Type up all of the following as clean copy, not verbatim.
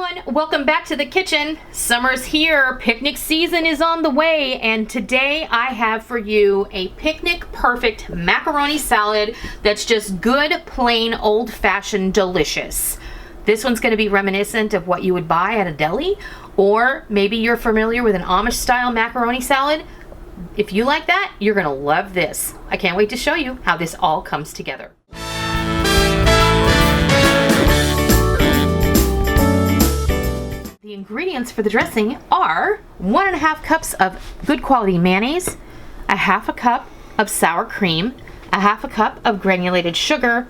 everyone, welcome back to the kitchen. Summer's here, picnic season is on the way, and today I have for you a picnic perfect macaroni salad that's just good, plain, old-fashioned delicious. This one's going to be reminiscent of what you would buy at a deli, or maybe you're familiar with an Amish style macaroni salad. If you like that, you're going to love this. I can't wait to show you how this all comes together. The ingredients for the dressing are 1.5 cups of good quality mayonnaise, 1/2 cup of sour cream, 1/2 cup of granulated sugar,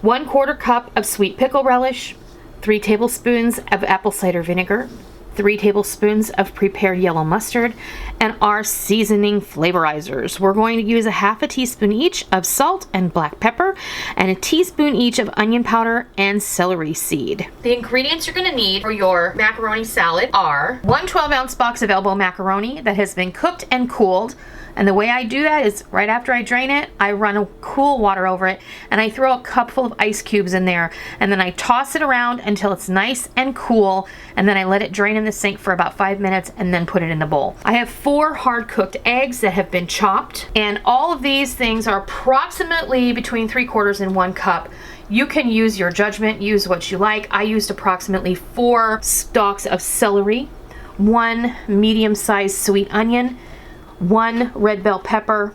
1/4 cup of sweet pickle relish, 3 tablespoons of apple cider vinegar, 3 tablespoons of prepared yellow mustard, and our seasoning flavorizers. We're going to use 1/2 teaspoon each of salt and black pepper, and 1 teaspoon each of onion powder and celery seed. The ingredients you're going to need for your macaroni salad are 1 12-ounce box of elbow macaroni that has been cooked and cooled. And the way I do that is right after I drain it, I run a cool water over it, and I throw a cup full of ice cubes in there, and then I toss it around until it's nice and cool, and then I let it drain in the sink for about 5 minutes and then put it in the bowl. I have 4 hard-cooked eggs that have been chopped, and all of these things are approximately between 3/4 and 1 cup. You can use your judgment, use what you like. I used approximately 4 stalks of celery, 1 medium-sized sweet onion, 1 red bell pepper,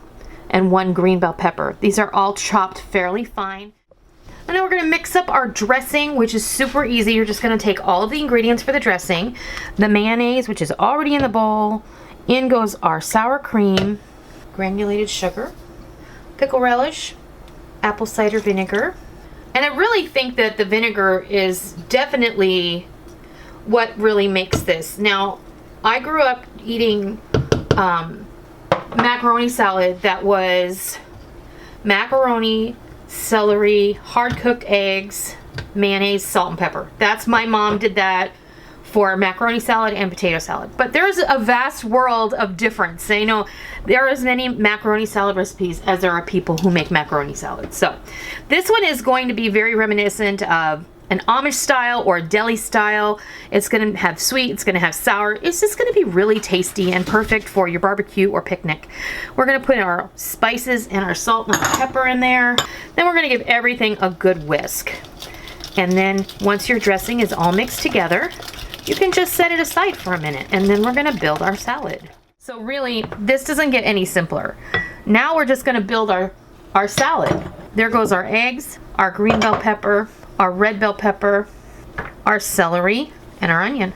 and 1 green bell pepper. These are all chopped fairly fine. And then we're going to mix up our dressing, which is super easy. You're just going to take all of the ingredients for the dressing, the mayonnaise, which is already in the bowl. In goes our sour cream, granulated sugar, pickle relish, apple cider vinegar. And I really think that the vinegar is definitely what really makes this. Now, I grew up eating macaroni salad that was macaroni, celery, hard-cooked eggs, mayonnaise, salt, and pepper. My mom did that for macaroni salad and potato salad. But there's a vast world of difference. You know, there are as many macaroni salad recipes as there are people who make macaroni salad. So this one is going to be very reminiscent of an Amish style or a deli style. It's going to have sweet, it's going to have sour. It's just going to be really tasty and perfect for your barbecue or picnic. We're going to put our spices and our salt and our pepper in there. Then we're going to give everything a good whisk. And then once your dressing is all mixed together, you can just set it aside for a minute, and then we're going to build our salad. So really, this doesn't get any simpler. Now we're just going to build our salad. There goes our eggs, our green bell pepper, our red bell pepper, our celery, and our onion.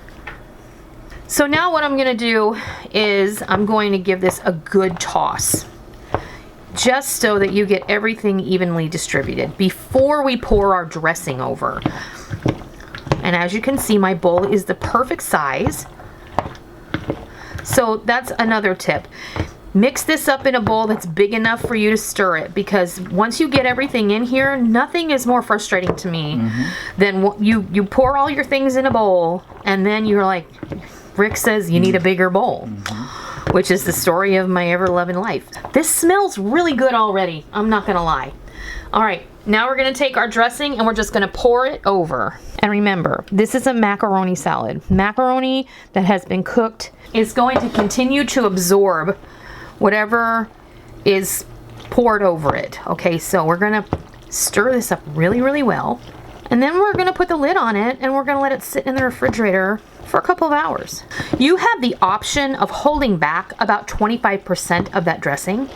So now what I'm going to do is I'm going to give this a good toss, just so that you get everything evenly distributed before we pour our dressing over. And as you can see, my bowl is the perfect size. So that's another tip. Mix this up in a bowl that's big enough for you to stir it, because once you get everything in here, nothing is more frustrating to me than you pour all your things in a bowl and then you're like, Rick says you need a bigger bowl, which is the story of my ever-loving life. This smells really good already, I'm not gonna lie. All right, now we're gonna take our dressing and we're just gonna pour it over. And remember, this is a macaroni salad. Macaroni that has been cooked is going to continue to absorb whatever is poured over it. Okay, so we're gonna stir this up really, really well. And then we're gonna put the lid on it and we're gonna let it sit in the refrigerator for a couple of hours. You have the option of holding back about 25% of that dressing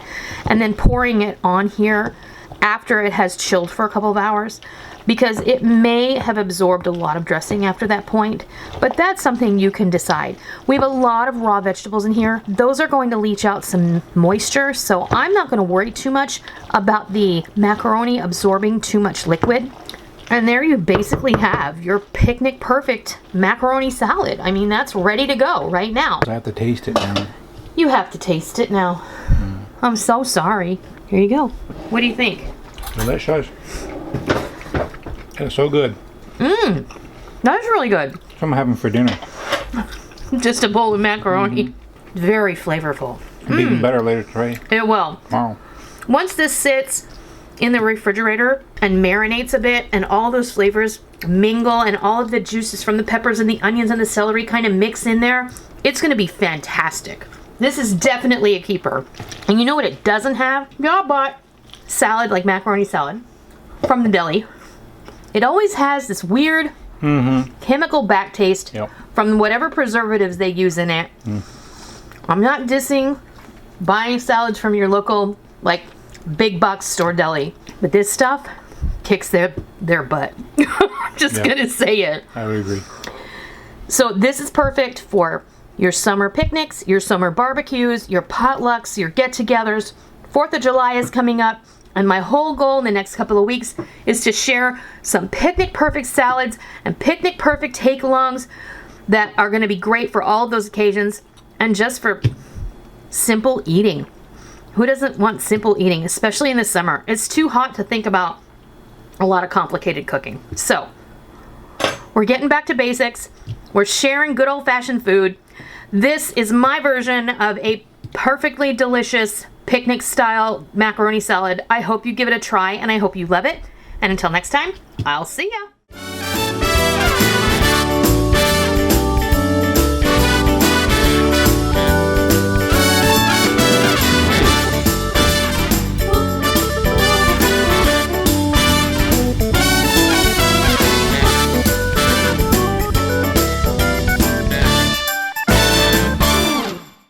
and then pouring it on here after it has chilled for a couple of hours, because it may have absorbed a lot of dressing after that point, but that's something you can decide. We have a lot of raw vegetables in here. Those are going to leach out some moisture, so I'm not going to worry too much about the macaroni absorbing too much liquid. And there you basically have your picnic perfect macaroni salad. I mean, that's ready to go right now. I have to taste it now. You have to taste it now. I'm so sorry. Here you go. What do you think? Delicious. It's so good. That's really good. That's what I'm having for dinner. Just a bowl of macaroni. Very flavorful. It'll be even better later today. It will. Wow. Once this sits in the refrigerator and marinates a bit and all those flavors mingle and all of the juices from the peppers and the onions and the celery kind of mix in there, it's going to be fantastic. This is definitely a keeper. And you know what it doesn't have? Yeah, but salad, like macaroni salad from the deli. It always has this weird chemical back taste from whatever preservatives they use in it. I'm not dissing buying salads from your local, like, big box store deli, but this stuff kicks their butt. Just gonna say it. I would agree. So this is perfect for your summer picnics, your summer barbecues, your potlucks, your get-togethers. 4th of July is coming up, and my whole goal in the next couple of weeks is to share some picnic-perfect salads and picnic-perfect take-alongs that are going to be great for all of those occasions and just for simple eating. Who doesn't want simple eating, especially in the summer? It's too hot to think about a lot of complicated cooking. So, we're getting back to basics. We're sharing good old-fashioned food. This is my version of a perfectly delicious picnic-style macaroni salad. I hope you give it a try, and I hope you love it. And until next time, I'll see ya.